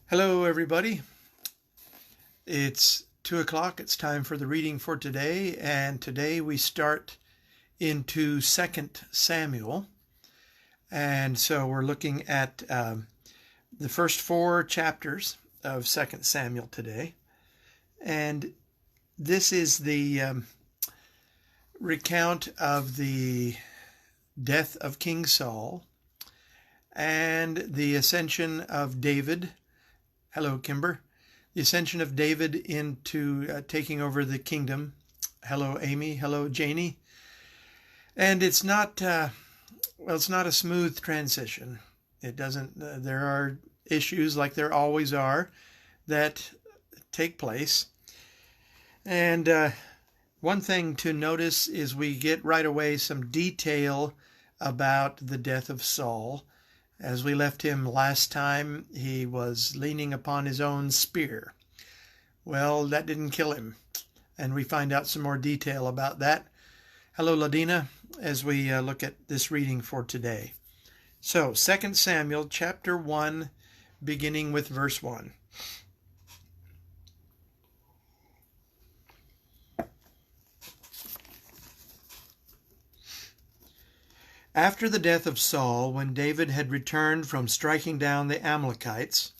Hello, everybody. It's 2 o'clock. It's time for the reading for today. And today we start into 2 Samuel. And so we're looking at the first 4 chapters of 2 Samuel today. And this is the recount of the death of King Saul and the ascension of David. Hello, Kimber. The ascension of David into taking over the kingdom. Hello, Amy. Hello, Janie. And it's not, it's not a smooth transition. It doesn't, there are issues like there always are that take place. And one thing to notice is we get right away some detail about the death of Saul. As we left him last time, he was leaning upon his own spear. Well, that didn't kill him, and we find out some more detail about that. Hello, Ladina, as we look at this reading for today. So, 2 Samuel chapter 1, beginning with verse 1. After the death of Saul, when David had returned from striking down the Amalekites,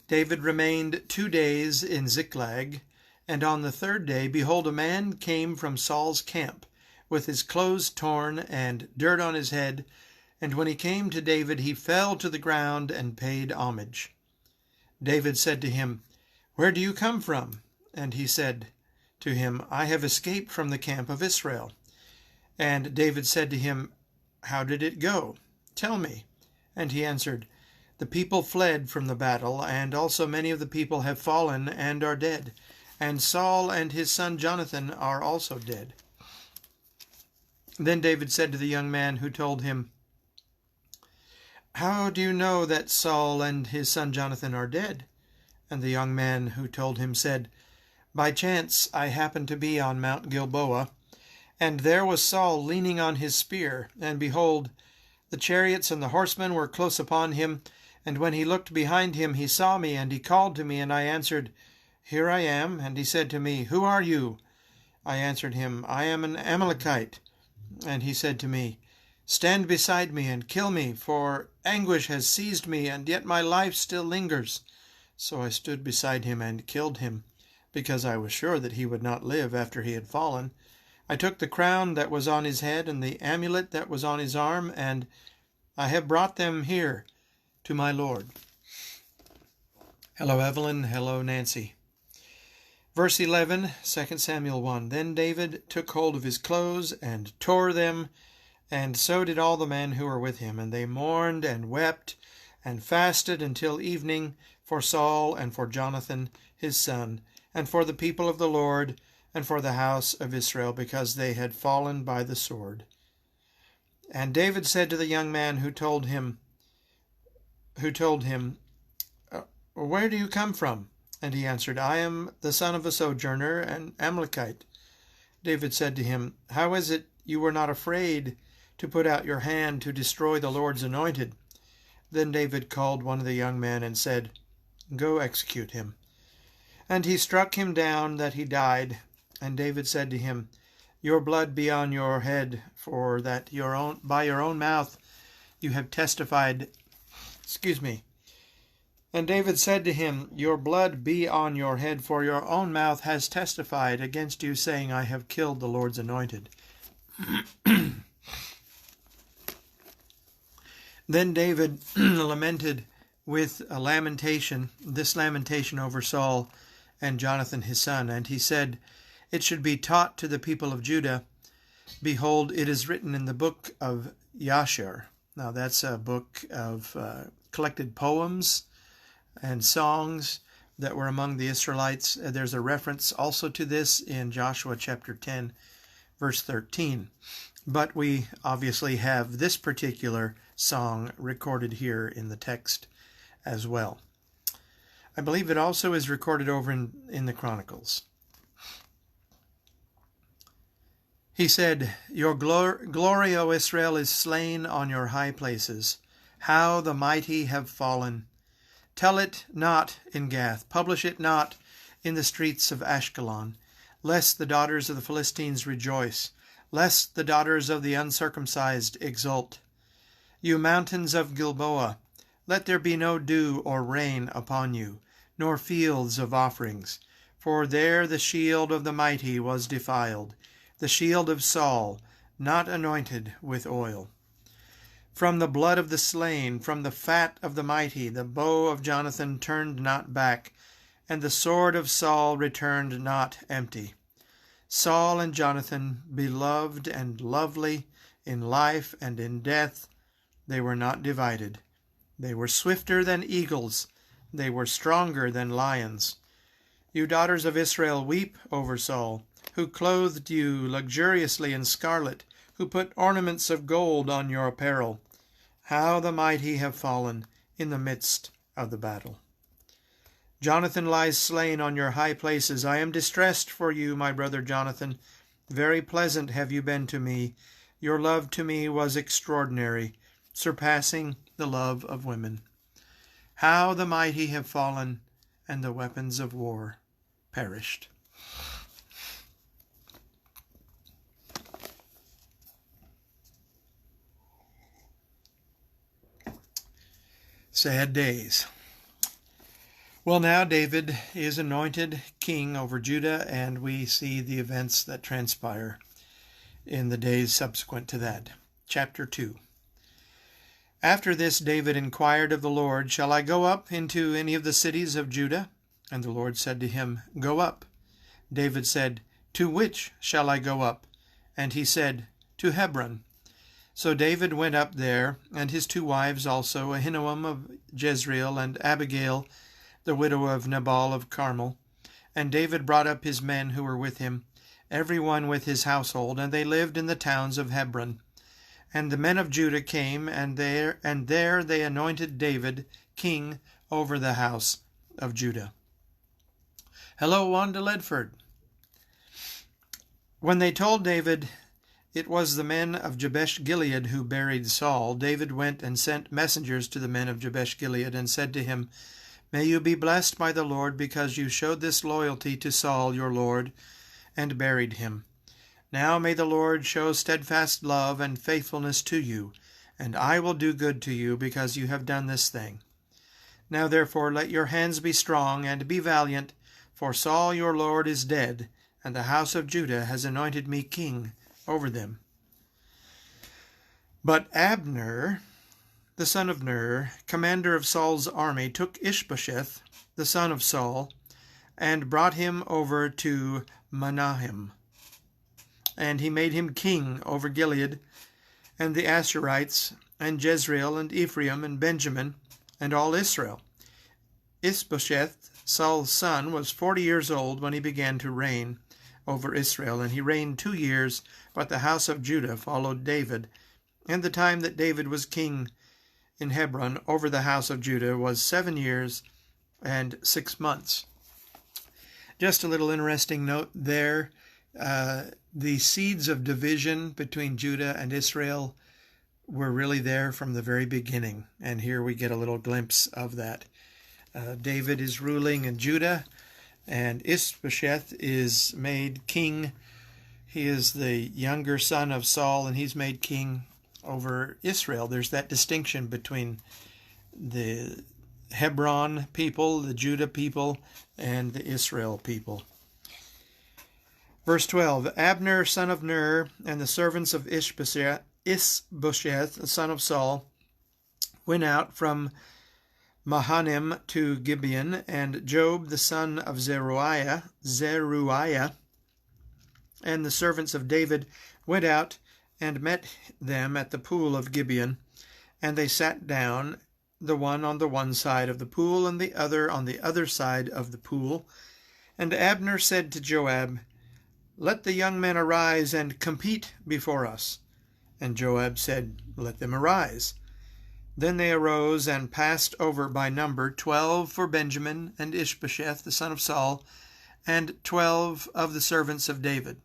David remained 2 days in Ziklag, and on the 3rd day, behold, a man came from Saul's camp, with his clothes torn and dirt on his head, and when he came to David, he fell to the ground and paid homage. David said to him, "Where do you come from?" And he said to him, "I have escaped from the camp of Israel." And David said to him, "How did it go? Tell me." And he answered, "The people fled from the battle, and also many of the people have fallen and are dead. And Saul and his son Jonathan are also dead." Then David said to the young man who told him, "How do you know that Saul and his son Jonathan are dead?" And the young man who told him said, "By chance I happened to be on Mount Gilboa, and there was Saul leaning on his spear, and behold, the chariots and the horsemen were close upon him. And when he looked behind him, he saw me, and he called to me, and I answered, 'Here I am.' And he said to me, 'Who are you?' I answered him, 'I am an Amalekite.' And he said to me, 'Stand beside me and kill me, for anguish has seized me, and yet my life still lingers.' So I stood beside him and killed him, because I was sure that he would not live after he had fallen. I took the crown that was on his head and the amulet that was on his arm, and I have brought them here to my Lord." Hello, Evelyn. Hello, Nancy. Verse 11, 2 Samuel 1. Then David took hold of his clothes and tore them, and so did all the men who were with him. And they mourned and wept and fasted until evening for Saul and for Jonathan his son, and for the people of the Lord, and for the house of Israel, because they had fallen by the sword. And David said to the young man who told him, "Where do you come from?" And he answered, "I am the son of a sojourner, an Amalekite." David said to him, "How is it you were not afraid to put out your hand to destroy the Lord's anointed?" Then David called one of the young men and said, "Go execute him." And he struck him down that he died. And David said to him, "Your blood be on your head, for that by your own mouth you have testified." And David said to him, "Your blood be on your head, for your own mouth has testified against you, saying, 'I have killed the Lord's anointed.'" Then David lamented with a lamentation, this lamentation over Saul and Jonathan his son, and he said, "It should be taught to the people of Judah. Behold, it is written in the book of Yashar." Now that's a book of collected poems and songs that were among the Israelites. There's a reference also to this in Joshua chapter 10, verse 13. But we obviously have this particular song recorded here in the text as well. I believe it also is recorded over in the Chronicles. He said, "Your glory, O Israel, is slain on your high places. How the mighty have fallen. Tell it not in Gath, publish it not in the streets of Ashkelon, lest the daughters of the Philistines rejoice, lest the daughters of the uncircumcised exult. You mountains of Gilboa, let there be no dew or rain upon you, nor fields of offerings, for there the shield of the mighty was defiled, the shield of Saul, not anointed with oil. From the blood of the slain, from the fat of the mighty, the bow of Jonathan turned not back, and the sword of Saul returned not empty. Saul and Jonathan, beloved and lovely, in life and in death, they were not divided. They were swifter than eagles, they were stronger than lions. You daughters of Israel, weep over Saul, who clothed you luxuriously in scarlet, who put ornaments of gold on your apparel. How the mighty have fallen in the midst of the battle. Jonathan lies slain on your high places. I am distressed for you, my brother Jonathan. Very pleasant have you been to me. Your love to me was extraordinary, surpassing the love of women. How the mighty have fallen, and the weapons of war perished. Sad days. Well, now David is anointed king over Judah, and we see the events that transpire in the days subsequent to that. Chapter 2. After this David inquired of the Lord, Shall I go up into any of the cities of Judah? And the Lord said to him, Go up. David said, To which shall I go up? And he said, To Hebron. So David went up there, and his 2 wives also, Ahinoam of Jezreel, and Abigail, the widow of Nabal of Carmel. And David brought up his men who were with him, every one with his household, and they lived in the towns of Hebron. And the men of Judah came, and there they anointed David king over the house of Judah. Hello, Wanda Ledford. When they told David it was the men of Jabesh-Gilead who buried Saul, David went and sent messengers to the men of Jabesh-Gilead and said to him, May you be blessed by the Lord, because you showed this loyalty to Saul your lord, and buried him. Now may the Lord show steadfast love and faithfulness to you, and I will do good to you, because you have done this thing. Now therefore let your hands be strong, and be valiant, for Saul your lord is dead, and the house of Judah has anointed me king over them. But Abner, the son of Ner, commander of Saul's army, took Ishbosheth, the son of Saul, and brought him over to Mahanaim. And he made him king over Gilead, and the Asherites, and Jezreel, and Ephraim, and Benjamin, and all Israel. Ishbosheth, Saul's son, was 40 years old when he began to reign over Israel, and he reigned 2 years, but the house of Judah followed David. And the time that David was king in Hebron over the house of Judah was 7 years and 6 months. Just a little interesting note there. The seeds of division between Judah and Israel were really there from the very beginning, and here we get a little glimpse of that. David is ruling in Judah, and Ishbosheth is made king. He is the younger son of Saul, and he's made king over Israel. There's that distinction between the Hebron people, the Judah people, and the Israel people. Verse 12, Abner, son of Ner, and the servants of Ishbosheth, the son of Saul, went out from Mahanaim to Gibeon, and Joab, the son of Zeruiah, and the servants of David went out and met them at the pool of Gibeon, and they sat down, the one on the one side of the pool, and the other on the other side of the pool. And Abner said to Joab, Let the young men arise and compete before us. And Joab said, Let them arise. Then they arose and passed over by number 12 for Benjamin and Ishbosheth, the son of Saul, and 12 of the servants of David.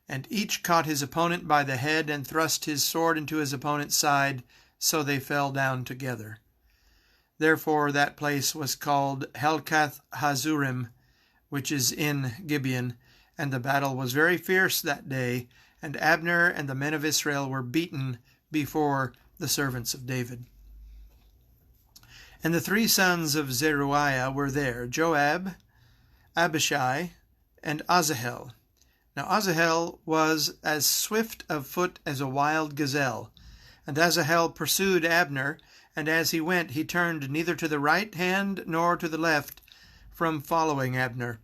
And each caught his opponent by the head and thrust his sword into his opponent's side, so they fell down together. Therefore that place was called Helkath Hazurim, which is in Gibeon. And the battle was very fierce that day, and Abner and the men of Israel were beaten before the servants of David. And the 3 sons of Zeruiah were there, Joab, Abishai, and Asahel. Now Asahel was as swift of foot as a wild gazelle. And Asahel pursued Abner, and as he went he turned neither to the right hand nor to the left from following Abner.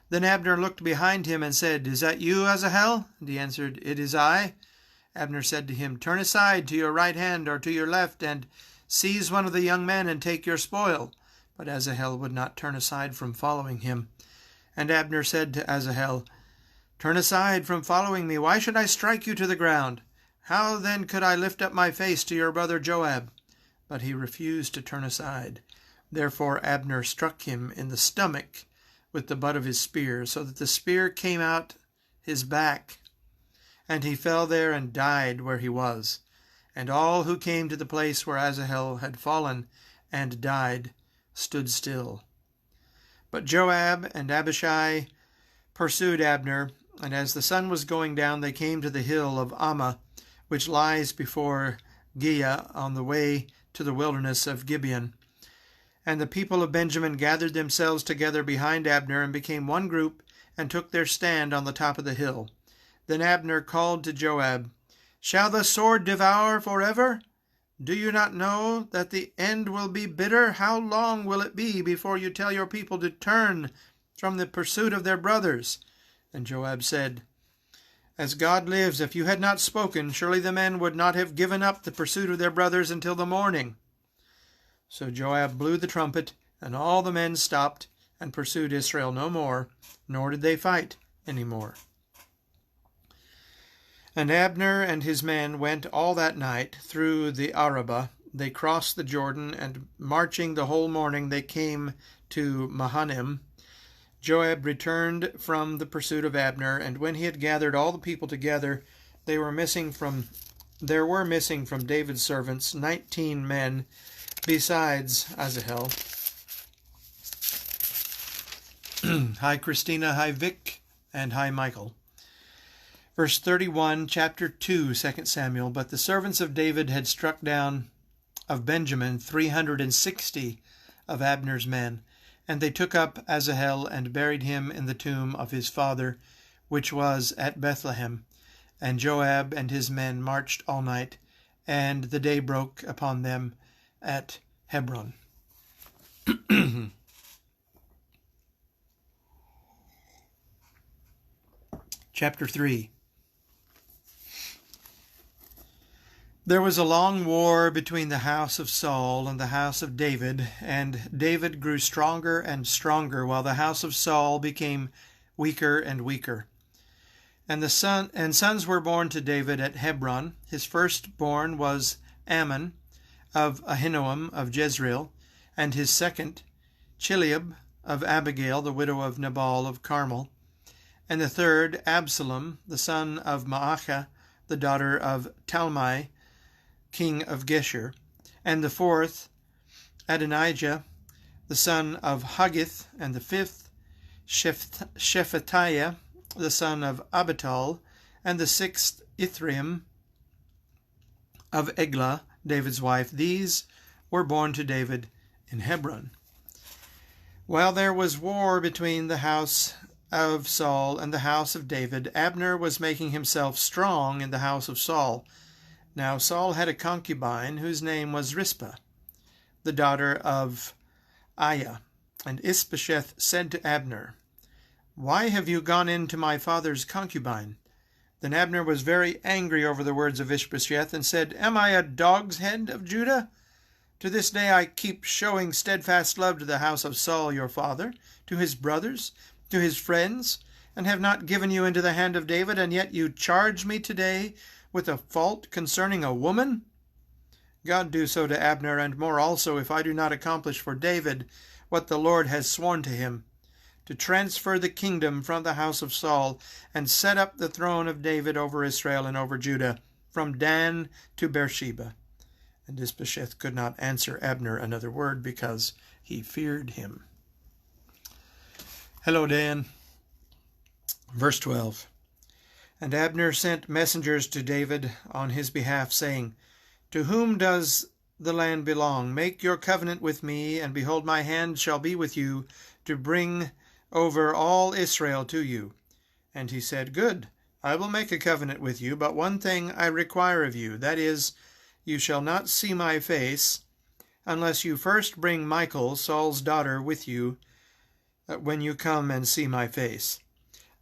Then Abner looked behind him and said, "Is that you, Asahel?" And he answered, "It is I." Abner said to him, "Turn aside to your right hand or to your left, and seize one of the young men and take your spoil." But Asahel would not turn aside from following him. And Abner said to Asahel, "Turn aside from following me. Why should I strike you to the ground? How then could I lift up my face to your brother Joab?" But he refused to turn aside. Therefore Abner struck him in the stomach with the butt of his spear, so that the spear came out his back, and he fell there and died where he was. And all who came to the place where Asahel had fallen and died stood still. But Joab and Abishai pursued Abner, and as the sun was going down they came to the hill of Ammah, which lies before Giah on the way to the wilderness of Gibeon. And the people of Benjamin gathered themselves together behind Abner and became one group and took their stand on the top of the hill. Then Abner called to Joab, "Shall the sword devour forever? Do you not know that the end will be bitter? How long will it be before you tell your people to turn from the pursuit of their brothers?" And Joab said, "As God lives, if you had not spoken, surely the men would not have given up the pursuit of their brothers until the morning." So Joab blew the trumpet, and all the men stopped and pursued Israel no more, nor did they fight any more. And Abner and his men went all that night through the Arabah. They crossed the Jordan, and marching the whole morning they came to Mahanaim. Joab returned from the pursuit of Abner, and when he had gathered all the people together, there were missing from David's servants 19 men, besides Asahel. Hi, Christina. Hi, Vic. And hi, Michael. Verse 31, chapter 2, 2 Samuel. But the servants of David had struck down of Benjamin 360 of Abner's men. And they took up Asahel and buried him in the tomb of his father, which was at Bethlehem. And Joab and his men marched all night, and the day broke upon them at Hebron. Chapter 3. There was a long war between the house of Saul and the house of David, and David grew stronger and stronger, while the house of Saul became weaker and weaker. And sons were born to David at Hebron. His firstborn was Ammon of Ahinoam of Jezreel, and his second, Chileab of Abigail, the widow of Nabal of Carmel, and the third, Absalom, the son of Maachah, the daughter of Talmai, king of Geshur, and the fourth, Adonijah, the son of Haggith, and the fifth, Shephatiah, the son of Abital, and the sixth, Ithream of Eglah, David's wife. These were born to David in Hebron. While there was war between the house of Saul and the house of David, Abner was making himself strong in the house of Saul. Now Saul had a concubine whose name was Rizpah, the daughter of Aiah. And Ishbosheth said to Abner, "Why have you gone in to my father's concubine?" Then Abner was very angry over the words of Ishbosheth and said, "Am I a dog's head of Judah? To this day I keep showing steadfast love to the house of Saul your father, to his brothers, to his friends, and have not given you into the hand of David, and yet you charge me today with a fault concerning a woman? God do so to Abner, and more also, if I do not accomplish for David what the Lord has sworn to him, to transfer the kingdom from the house of Saul, and set up the throne of David over Israel and over Judah, from Dan to Beersheba." And Ishbosheth could not answer Abner another word because he feared him. Hello, Dan. Verse 12. And Abner sent messengers to David on his behalf, saying, To whom does the land belong? Make your covenant with me, and behold, my hand shall be with you to bring over all Israel to you. And he said, Good, I will make a covenant with you, but one thing I require of you, that is, you shall not see my face, unless you first bring Michal, Saul's daughter, with you, when you come and see my face.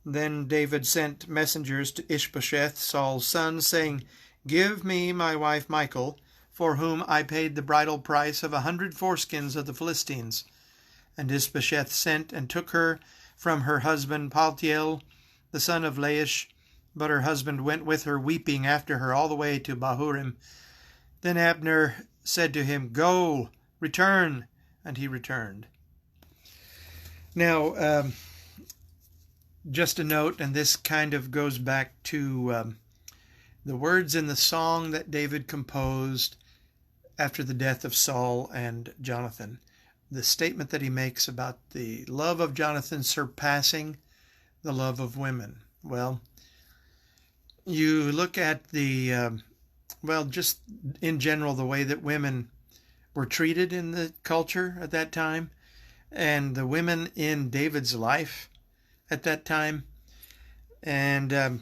Then David sent messengers to Ishbosheth, Saul's son, saying, Give me my wife Michal, for whom I paid the bridal price of 100 foreskins of the Philistines. And Ishbosheth sent and took her from her husband Paltiel, the son of Laish, but her husband went with her, weeping after her all the way to Bahurim. Then Abner said to him, Go, return. And he returned. Now, just a note, and this kind of goes back to the words in the song that David composed after the death of Saul and Jonathan. The statement that he makes about the love of Jonathan surpassing the love of women. Well, you look at the, just in general, the way that women were treated in the culture at that time, and the women in David's life at that time, and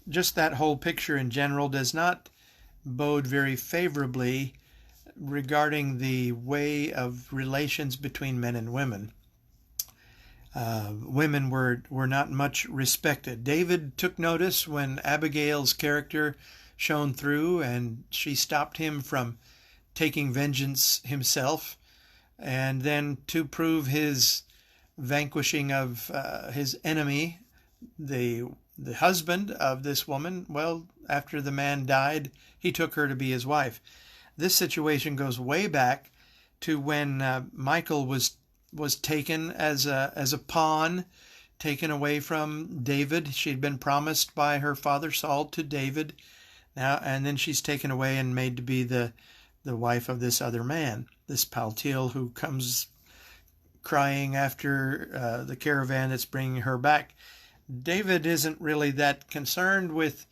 just that whole picture in general does not bode very favorably regarding the way of relations between men and women. Women were not much respected. David took notice when Abigail's character shone through, and she stopped him from taking vengeance himself, and then to prove his vanquishing of his enemy, the husband of this woman, well, after the man died, he took her to be his wife. This situation goes way back to when Michal was taken as a pawn, taken away from David. She'd been promised by her father Saul to David, now, and then she's taken away and made to be the wife of this other man, this Paltiel, who comes crying after the caravan that's bringing her back. David isn't really that concerned with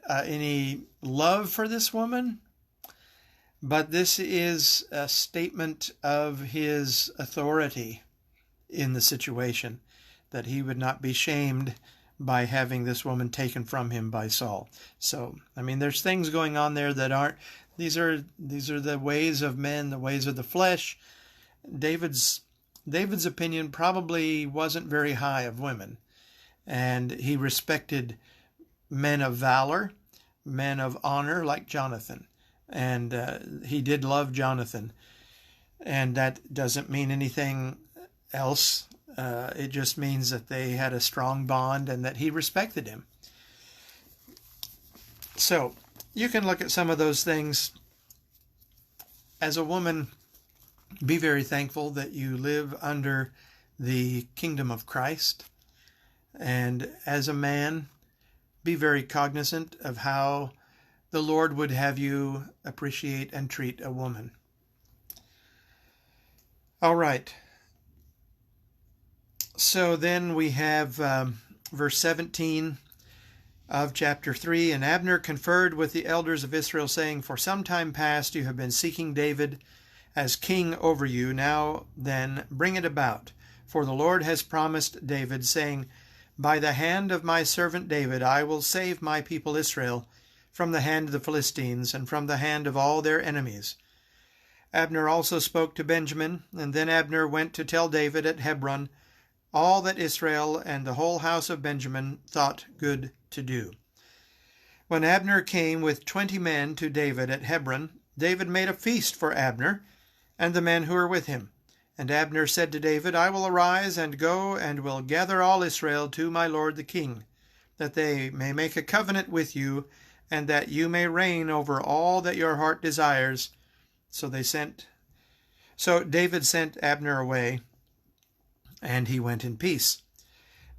any love for this woman, but this is a statement of his authority in the situation, that he would not be shamed by having this woman taken from him by Saul. So, I mean, there's things going on there that aren't, these are the ways of men, the ways of the flesh. David's opinion probably wasn't very high of women, and he respected men of valor, men of honor like Jonathan, and he did love Jonathan, and that doesn't mean anything else. It just means that they had a strong bond and that he respected him. So you can look at some of those things. As a woman, be very thankful that you live under the kingdom of Christ. And as a man, be very cognizant of how the Lord would have you appreciate and treat a woman. All right. So then we have verse 17 of chapter 3. And Abner conferred with the elders of Israel, saying, For some time past you have been seeking David as king over you. Now then, bring it about. For the Lord has promised David, saying, By the hand of my servant David I will save my people Israel from the hand of the Philistines and from the hand of all their enemies. Abner also spoke to Benjamin, and then Abner went to tell David at Hebron all that Israel and the whole house of Benjamin thought good to do. When Abner came with 20 men to David at Hebron, David made a feast for Abner and the men who were with him. And Abner said to David, I will arise and go and will gather all Israel to my lord the king, that they may make a covenant with you, and that you may reign over all that your heart desires. So David sent Abner away, and he went in peace.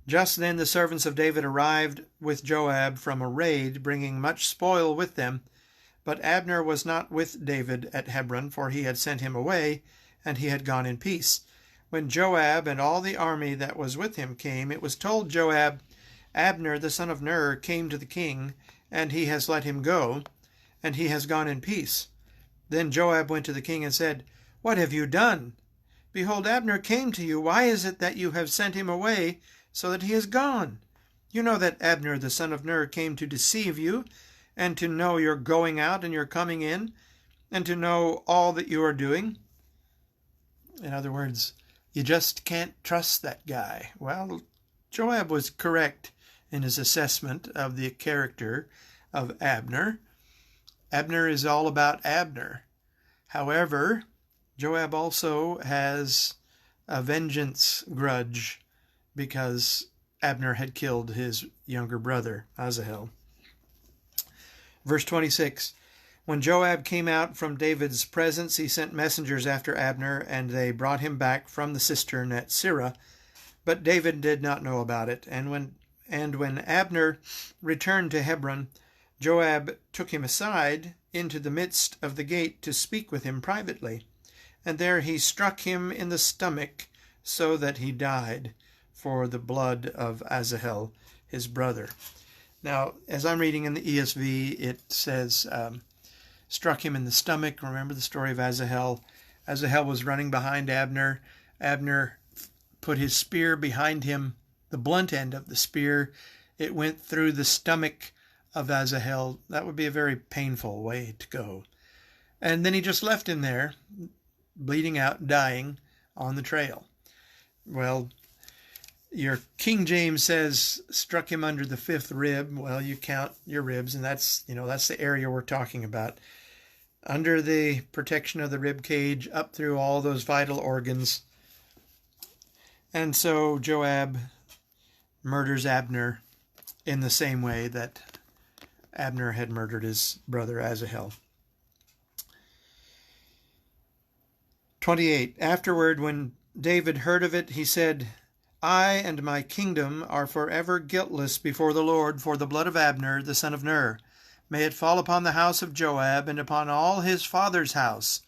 Just then the servants of David arrived with Joab from a raid, bringing much spoil with them. But Abner was not with David at Hebron, for he had sent him away, and he had gone in peace. When Joab and all the army that was with him came, it was told Joab, Abner the son of Ner came to the king, and he has let him go, and he has gone in peace. Then Joab went to the king and said, What have you done? Behold, Abner came to you. Why is it that you have sent him away, so that he is gone? You know that Abner the son of Ner came to deceive you, and to know your going out and your coming in, and to know all that you are doing. In other words, you just can't trust that guy. Well, Joab was correct in his assessment of the character of Abner. Abner is all about Abner. However, Joab also has a vengeance grudge because Abner had killed his younger brother, Asahel. Verse 26, When Joab came out from David's presence, he sent messengers after Abner, and they brought him back from the cistern at Sirah. But David did not know about it. And when Abner returned to Hebron, Joab took him aside into the midst of the gate to speak with him privately. And there he struck him in the stomach, so that he died for the blood of Asahel, his brother. Now, as I'm reading in the ESV, it says, struck him in the stomach. Remember the story of Asahel. Asahel was running behind Abner. Abner put his spear behind him, the blunt end of the spear. It went through the stomach of Asahel. That would be a very painful way to go. And then he just left him there, bleeding out, dying on the trail. Well, your King James says struck him under the fifth rib. Well, you count your ribs, and that's the area we're talking about. Under the protection of the rib cage, up through all those vital organs. And so Joab murders Abner in the same way that Abner had murdered his brother Asahel. 28. Afterward, when David heard of it, he said, I and my kingdom are forever guiltless before the Lord for the blood of Abner, the son of Ner. May it fall upon the house of Joab and upon all his father's house.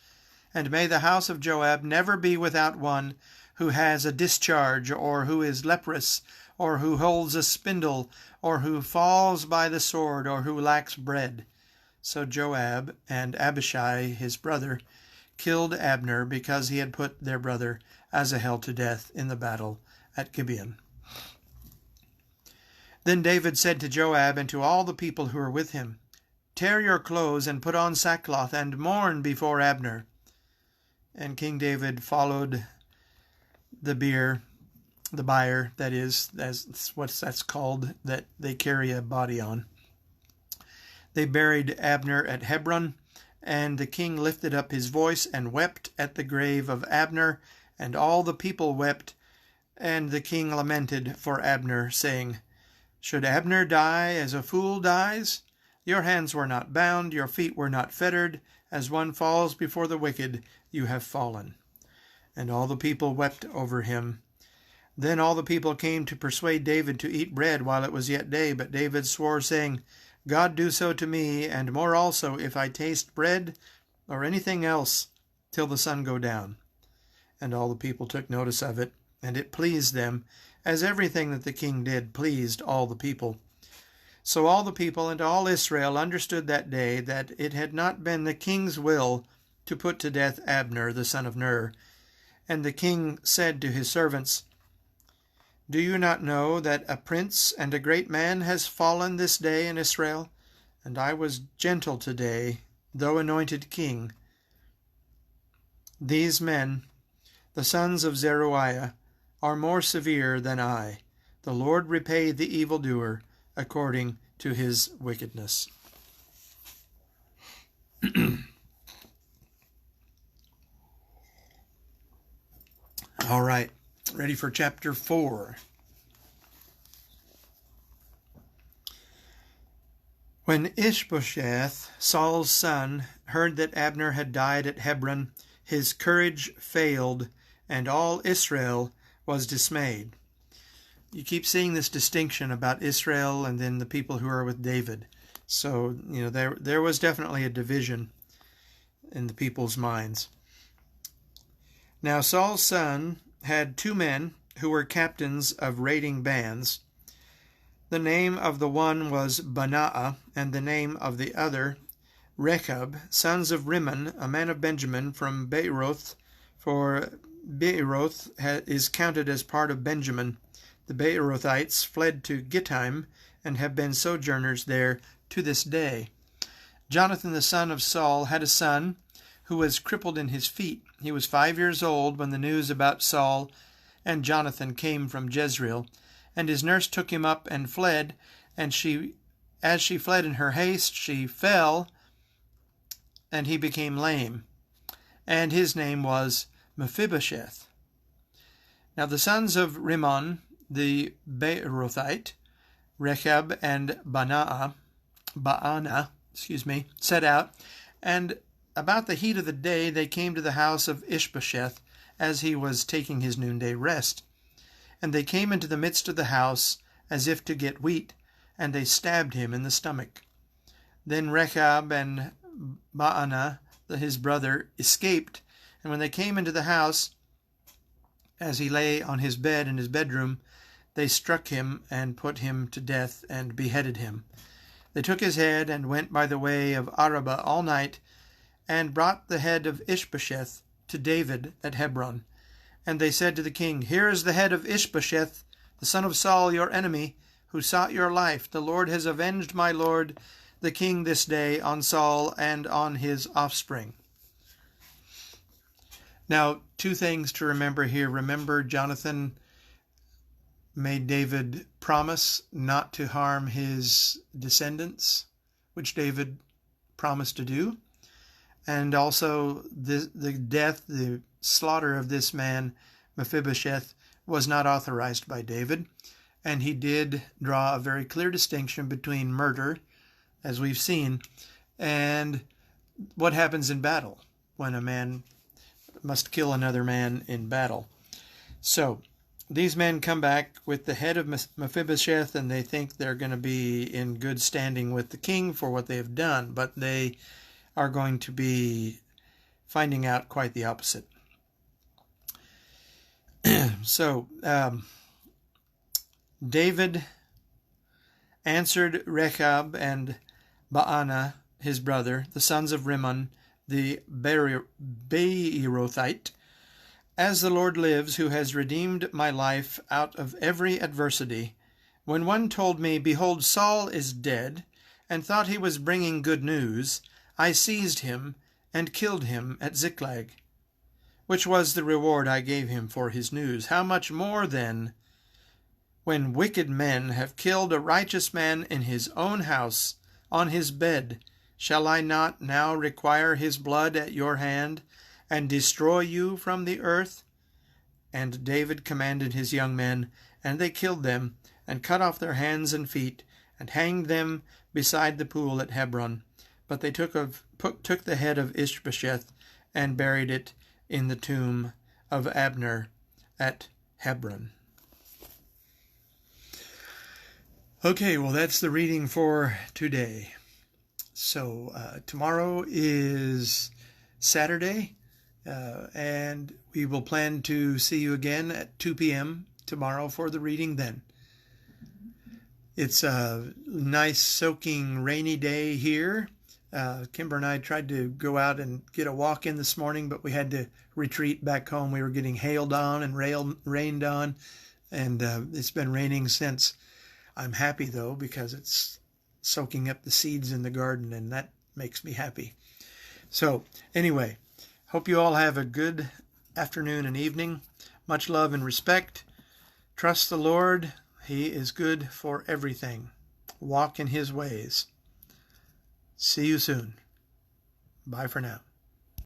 And may the house of Joab never be without one who has a discharge, or who is leprous, or who holds a spindle, or who falls by the sword, or who lacks bread. So Joab and Abishai, his brother, killed Abner because he had put their brother Asahel to death in the battle at Gibeon. Then David said to Joab and to all the people who were with him, Tear your clothes and put on sackcloth and mourn before Abner. And King David followed the bier, that is, that's what that's called, that they carry a body on. They buried Abner at Hebron, and the king lifted up his voice and wept at the grave of Abner, and all the people wept, and the king lamented for Abner, saying, Should Abner die as a fool dies? Your hands were not bound, your feet were not fettered. As one falls before the wicked, you have fallen. And all the people wept over him. Then all the people came to persuade David to eat bread while it was yet day. But David swore, saying, God do so to me, and more also, if I taste bread or anything else till the sun go down. And all the people took notice of it, and it pleased them, as everything that the king did pleased all the people. So all the people and all Israel understood that day that it had not been the king's will to put to death Abner the son of Ner. And the king said to his servants, Do you not know that a prince and a great man has fallen this day in Israel? And I was gentle today, though anointed king. These men, the sons of Zeruiah, are more severe than I. The Lord repay the evildoer according to his wickedness. All right, ready for chapter 4. When Ishbosheth, Saul's son, heard that Abner had died at Hebron, his courage failed, and all Israel was dismayed. You keep seeing this distinction about Israel and then the people who are with David. So, there was definitely a division in the people's minds. Now Saul's son had 2 men who were captains of raiding bands. The name of the one was Benaiah, and the name of the other Rechab, sons of Rimmon, a man of Benjamin from Beeroth, for Beeroth is counted as part of Benjamin. The Beerothites fled to Gittaim and have been sojourners there to this day. Jonathan the son of Saul had a son who was crippled in his feet. He was 5 years old when the news about Saul and Jonathan came from Jezreel, and his nurse took him up and fled, and as she fled in her haste, she fell, and he became lame, and his name was Mephibosheth. Now the sons of Rimmon the Beerothite, Rechab and Baanah, set out, and about the heat of the day they came to the house of Ishbosheth as he was taking his noonday rest. And they came into the midst of the house as if to get wheat, and they stabbed him in the stomach. Then Rechab and Baanah, his brother, escaped, and when they came into the house, as he lay on his bed in his bedroom, they struck him and put him to death and beheaded him. They took his head and went by the way of Arabah all night, and brought the head of Ishbosheth to David at Hebron. And they said to the king, "Here is the head of Ishbosheth, the son of Saul, your enemy, who sought your life. The Lord has avenged my lord, the king, this day on Saul and on his offspring." Now, 2 things to remember here. Remember, Jonathan made David promise not to harm his descendants, which David promised to do. And also the slaughter of this man, Mephibosheth, was not authorized by David. And he did draw a very clear distinction between murder, as we've seen, and what happens in battle when a man must kill another man in battle. So these men come back with the head of Mephibosheth, and they think they're going to be in good standing with the king for what they have done, but they are going to be finding out quite the opposite. So David answered Rechab and Baanah, his brother, the sons of Rimmon, the Beerothite, "As the Lord lives, who has redeemed my life out of every adversity, when one told me, 'Behold, Saul is dead,' and thought he was bringing good news, I seized him and killed him at Ziklag, which was the reward I gave him for his news. How much more then, when wicked men have killed a righteous man in his own house, on his bed, shall I not now require his blood at your hand, and destroy you from the earth?" And David commanded his young men, and they killed them, and cut off their hands and feet, and hanged them beside the pool at Hebron. But they took the head of Ishbosheth and buried it in the tomb of Abner at Hebron. Okay, well, that's the reading for today. So tomorrow is Saturday, and we will plan to see you again at 2 p.m. tomorrow for the reading then. It's a nice, soaking, rainy day here. Kimber and I tried to go out and get a walk in this morning, but we had to retreat back home. We were getting hailed on and rained on, and it's been raining since. I'm happy, though, because it's soaking up the seeds in the garden, and that makes me happy. So, anyway, hope you all have a good afternoon and evening. Much love and respect. Trust the Lord. He is good for everything. Walk in His ways. See you soon. Bye for now.